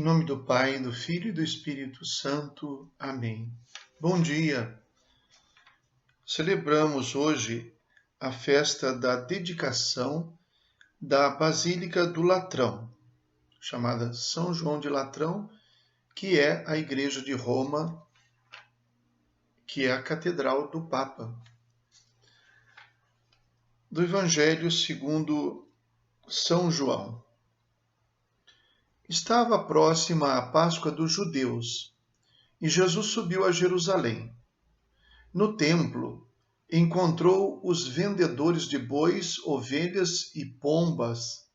nome do Pai, do Filho e do Espírito Santo. Amém. Bom dia! Celebramos hoje a festa da dedicação da Basílica do Latrão, chamada São João de Latrão, que é a Igreja de Roma, que é a Catedral do Papa. Do Evangelho segundo São João. Estava próxima a Páscoa dos judeus, e Jesus subiu a Jerusalém. No templo, encontrou os vendedores de bois, ovelhas e pombas,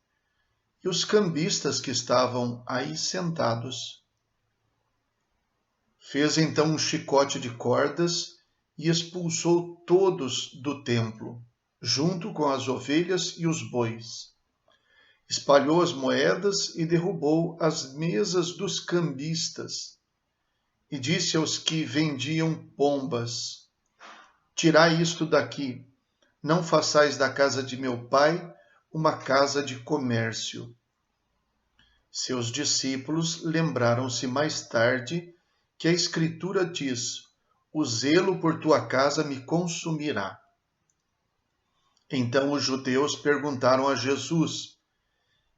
e os cambistas que estavam aí sentados. Fez então um chicote de cordas e expulsou todos do templo, junto com as ovelhas e os bois. Espalhou as moedas e derrubou as mesas dos cambistas. E disse aos que vendiam pombas: Tirai isto daqui, não façais da casa de meu pai uma casa de comércio. Seus discípulos lembraram-se mais tarde que a Escritura diz: O zelo por tua casa me consumirá. Então os judeus perguntaram a Jesus: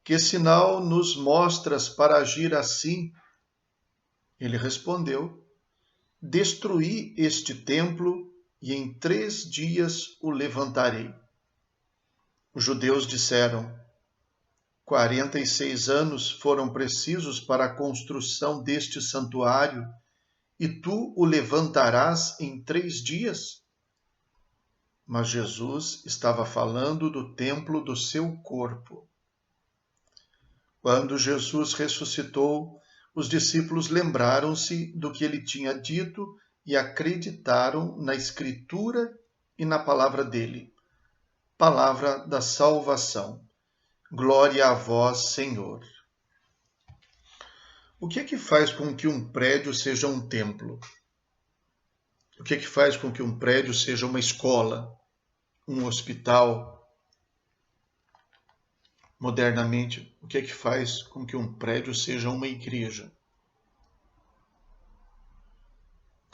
Que sinal nos mostras para agir assim? Ele respondeu: Destruí este templo e em 3 dias o levantarei. Os judeus disseram: 46 anos foram precisos para a construção deste santuário, e tu o levantarás em 3 dias? Mas Jesus estava falando do templo do seu corpo. Quando Jesus ressuscitou, os discípulos lembraram-se do que ele tinha dito e acreditaram na Escritura e na palavra dele. Palavra da salvação. Glória a vós, Senhor. O que é que faz com que um prédio seja um templo? O que é que faz com que um prédio seja uma escola, um hospital? Modernamente, o que é que faz com que um prédio seja uma igreja?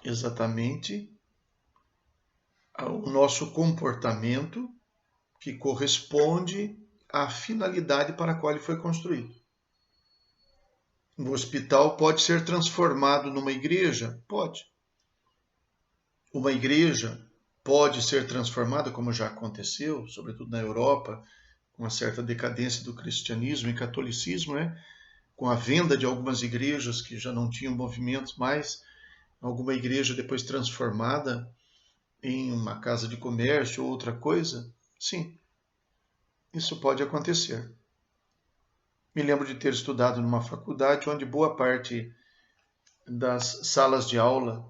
Exatamente o nosso comportamento que corresponde à finalidade para a qual ele foi construído. O hospital pode ser transformado numa igreja? Pode. Uma igreja pode ser transformada, como já aconteceu, sobretudo na Europa, com uma certa decadência do cristianismo e catolicismo, com a venda de algumas igrejas que já não tinham movimentos mais, alguma igreja depois transformada em uma casa de comércio ou outra coisa. Sim, isso pode acontecer. Me lembro de ter estudado numa faculdade onde boa parte das salas de aula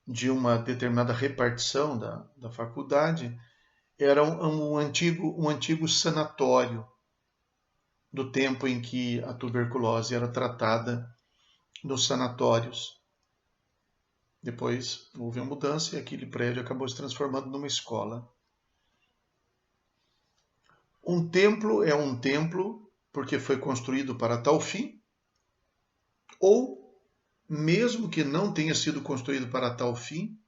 de uma determinada repartição da faculdade era um antigo sanatório do tempo em que a tuberculose era tratada nos sanatórios. Depois houve a mudança e aquele prédio acabou se transformando numa escola. Um templo é um templo porque foi construído para tal fim, ou, mesmo que não tenha sido construído para tal fim,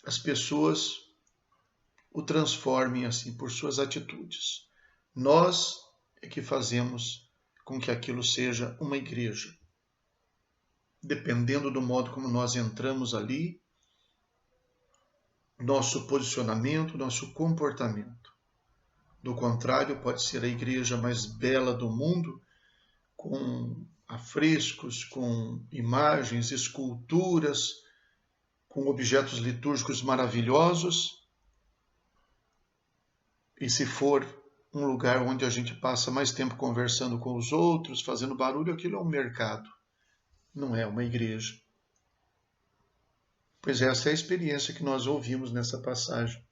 as pessoas o transformem assim por suas atitudes. Nós é que fazemos com que aquilo seja uma igreja. Dependendo do modo como nós entramos ali, nosso posicionamento, nosso comportamento. Do contrário, pode ser a igreja mais bela do mundo, com afrescos, com imagens, esculturas, com objetos litúrgicos maravilhosos. E se for um lugar onde a gente passa mais tempo conversando com os outros, fazendo barulho, aquilo é um mercado, não é uma igreja. Pois essa é a experiência que nós ouvimos nessa passagem.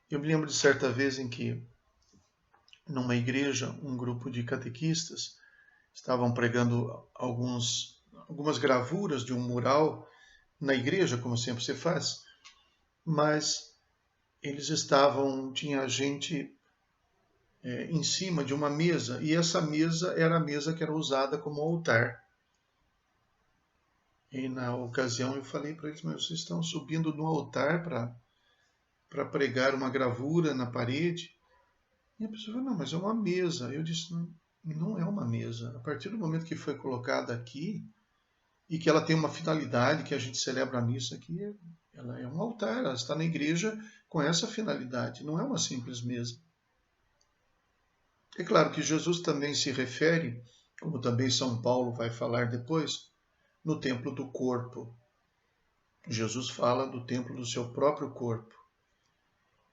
Eu me lembro de certa vez em que, numa igreja, um grupo de catequistas estavam pregando algumas gravuras de um mural na igreja, como sempre se faz, mas tinha gente em cima de uma mesa, e essa mesa era a mesa que era usada como altar. E na ocasião eu falei para eles, mas vocês estão subindo no altar para pregar uma gravura na parede? E a pessoa falou, não, mas é uma mesa. Eu disse, não, não é uma mesa. A partir do momento que foi colocada aqui, e que ela tem uma finalidade, que a gente celebra a missa aqui, ela é um altar, ela está na igreja com essa finalidade, não é uma simples mesa. É claro que Jesus também se refere, como também São Paulo vai falar depois, no templo do corpo. Jesus fala do templo do seu próprio corpo.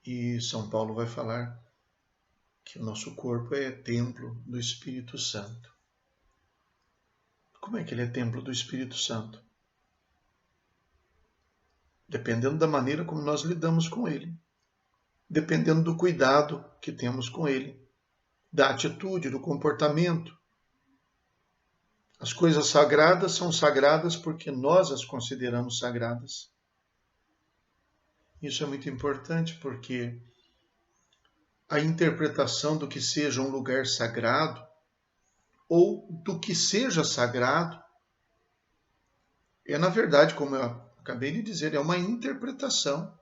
E São Paulo vai falar que o nosso corpo é templo do Espírito Santo. Como é que ele é templo do Espírito Santo? Dependendo da maneira como nós lidamos com ele. Dependendo do cuidado que temos com ele. Da atitude, do comportamento. As coisas sagradas são sagradas porque nós as consideramos sagradas. Isso é muito importante porque a interpretação do que seja um lugar sagrado ou do que seja sagrado é, na verdade, como eu acabei de dizer, é uma interpretação.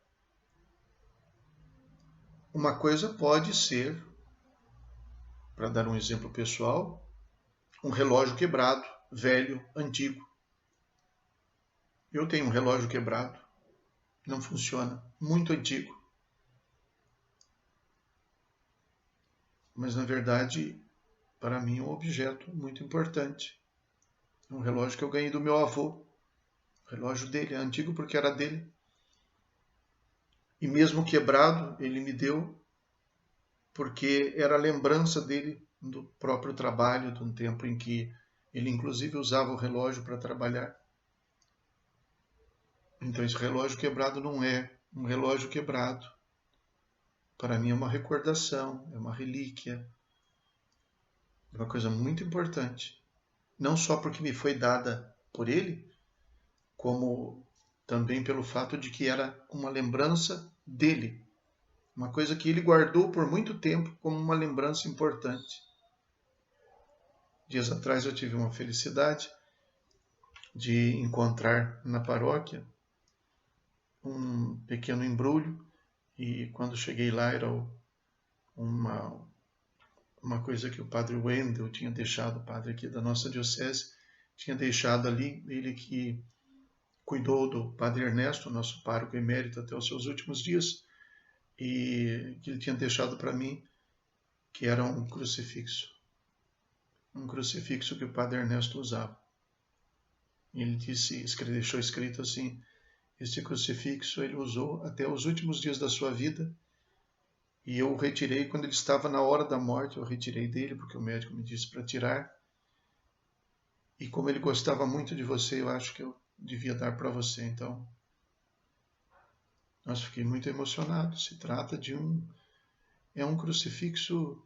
Uma coisa pode ser, para dar um exemplo pessoal, um relógio quebrado, velho, antigo. Eu tenho um relógio quebrado, não funciona, muito antigo. Mas, na verdade, para mim é um objeto muito importante. É um relógio que eu ganhei do meu avô. O relógio dele é antigo porque era dele. E mesmo quebrado, ele me deu porque era a lembrança dele do próprio trabalho, de um tempo em que ele inclusive usava o relógio para trabalhar. Então esse relógio quebrado não é um relógio quebrado. Para mim é uma recordação, é uma relíquia, é uma coisa muito importante. Não só porque me foi dada por ele, como também pelo fato de que era uma lembrança dele. Uma coisa que ele guardou por muito tempo como uma lembrança importante. Dias atrás eu tive uma felicidade de encontrar na paróquia um pequeno embrulho e quando cheguei lá era uma coisa que o padre Wendel tinha deixado, o padre aqui da nossa diocese, tinha deixado ali, ele que cuidou do padre Ernesto, nosso pároco emérito até os seus últimos dias, e que ele tinha deixado para mim, que era um crucifixo que o padre Ernesto usava. E ele deixou escrito assim, este crucifixo ele usou até os últimos dias da sua vida, e eu o retirei quando ele estava na hora da morte, eu retirei dele, porque o médico me disse para tirar, e como ele gostava muito de você, eu acho que eu devia dar para você, então... Nossa, fiquei muito emocionado, se trata de é um crucifixo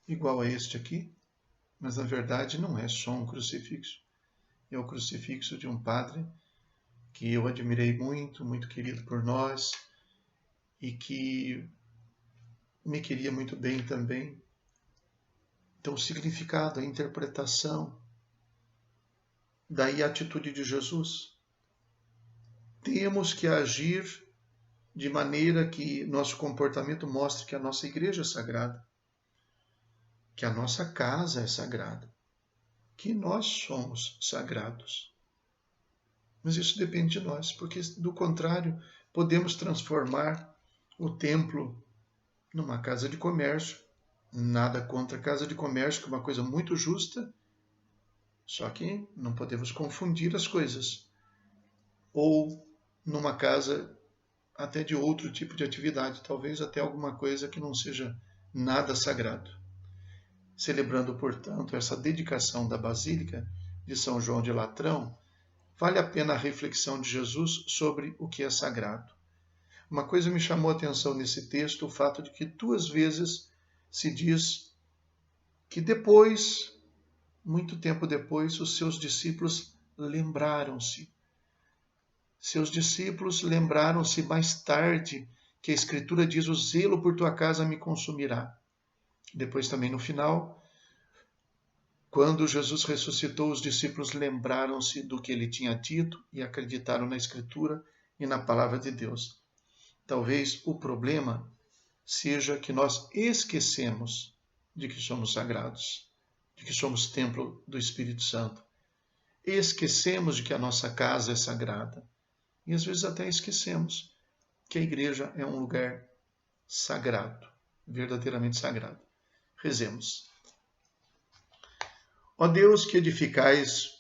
igual a este aqui, mas na verdade não é só um crucifixo, é o crucifixo de um padre que eu admirei muito, muito querido por nós, e que me queria muito bem também. Então, o significado, a interpretação, daí a atitude de Jesus. Temos que agir de maneira que nosso comportamento mostre que a nossa igreja é sagrada, que a nossa casa é sagrada, que nós somos sagrados. Mas isso depende de nós, porque do contrário, podemos transformar o templo numa casa de comércio. Nada contra a casa de comércio, que é uma coisa muito justa, só que não podemos confundir as coisas. Ou numa casa até de outro tipo de atividade, talvez até alguma coisa que não seja nada sagrado. Celebrando, portanto, essa dedicação da Basílica de São João de Latrão, vale a pena a reflexão de Jesus sobre o que é sagrado. Uma coisa me chamou a atenção nesse texto, o fato de que 2 vezes se diz que depois, muito tempo depois, os seus discípulos lembraram-se. Seus discípulos lembraram-se mais tarde que a Escritura diz: o zelo por tua casa me consumirá. Depois também no final, quando Jesus ressuscitou, os discípulos lembraram-se do que ele tinha dito e acreditaram na Escritura e na palavra de Deus. Talvez o problema seja que nós esquecemos de que somos sagrados, de que somos templo do Espírito Santo. Esquecemos de que a nossa casa é sagrada. E às vezes até esquecemos que a igreja é um lugar sagrado, verdadeiramente sagrado. Rezemos. Ó Deus, que edificais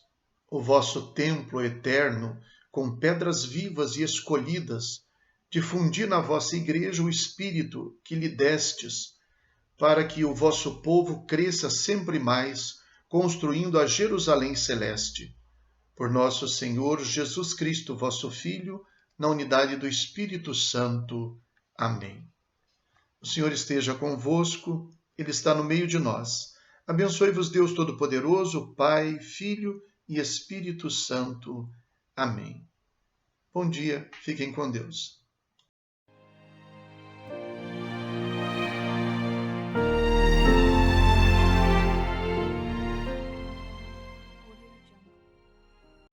o vosso templo eterno com pedras vivas e escolhidas, difundi na vossa igreja o Espírito que lhe destes, para que o vosso povo cresça sempre mais, construindo a Jerusalém celeste. Por nosso Senhor Jesus Cristo, vosso Filho, na unidade do Espírito Santo. Amém. O Senhor esteja convosco, Ele está no meio de nós. Abençoe-vos Deus Todo-Poderoso, Pai, Filho e Espírito Santo. Amém. Bom dia, fiquem com Deus.